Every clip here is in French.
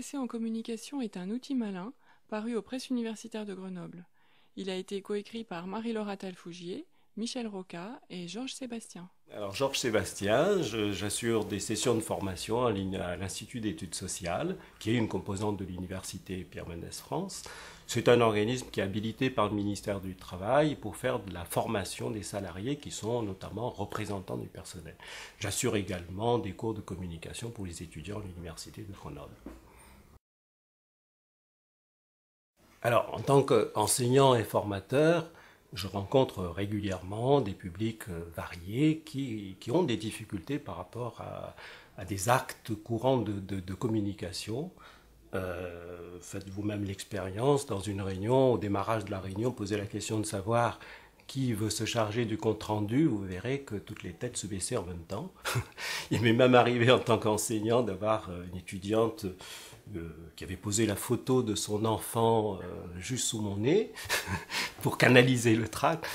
Progresser en communication est un outil malin, paru aux presses universitaires de Grenoble. Il a été coécrit par Marie-Laure Attal-Fougier, Michel Rocca et Georges Sébastien. Alors Georges Sébastien, j'assure des sessions de formation en ligne à l'Institut d'études sociales, qui est une composante de l'Université Pierre Mendès France. C'est un organisme qui est habilité par le ministère du Travail pour faire de la formation des salariés qui sont notamment représentants du personnel. J'assure également des cours de communication pour les étudiants de l'Université de Grenoble. Alors, en tant qu'enseignant et formateur, je rencontre régulièrement des publics variés qui ont des difficultés par rapport à des actes courants de communication. Faites vous-même l'expérience, dans une réunion, au démarrage de la réunion, posez la question de savoir qui veut se charger du compte-rendu, vous verrez que toutes les têtes se baissaient en même temps. Il m'est même arrivé en tant qu'enseignant d'avoir une étudiante qui avait posé la photo de son enfant juste sous mon nez pour canaliser le trac.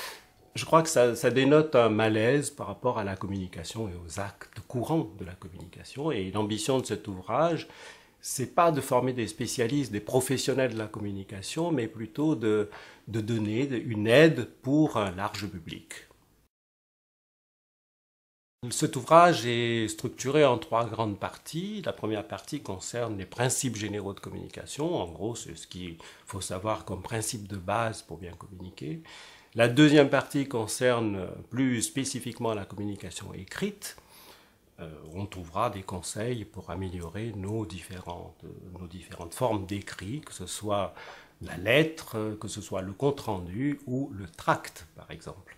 Je crois que ça dénote un malaise par rapport à la communication et aux actes courants de la communication. Et l'ambition de cet ouvrage, c'est pas de former des spécialistes, des professionnels de la communication, mais plutôt de donner une aide pour un large public. Cet ouvrage est structuré en 3 grandes parties. La première partie concerne les principes généraux de communication. En gros, c'est ce qu'il faut savoir comme principe de base pour bien communiquer. La deuxième partie concerne plus spécifiquement la communication écrite. On trouvera des conseils pour améliorer nos différentes formes d'écrit, que ce soit la lettre, que ce soit le compte-rendu ou le tract, par exemple.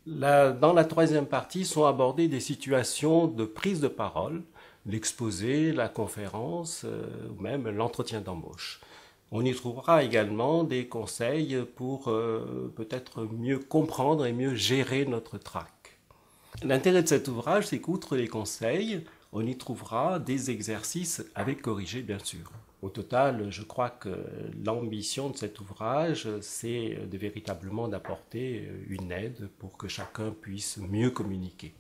Dans la troisième partie sont abordées des situations de prise de parole, l'exposé, la conférence ou même l'entretien d'embauche. On y trouvera également des conseils pour peut-être mieux comprendre et mieux gérer notre trac. L'intérêt de cet ouvrage, c'est qu'outre les conseils, on y trouvera des exercices avec corrigés, bien sûr. Au total, je crois que l'ambition de cet ouvrage, c'est véritablement d'apporter une aide pour que chacun puisse mieux communiquer.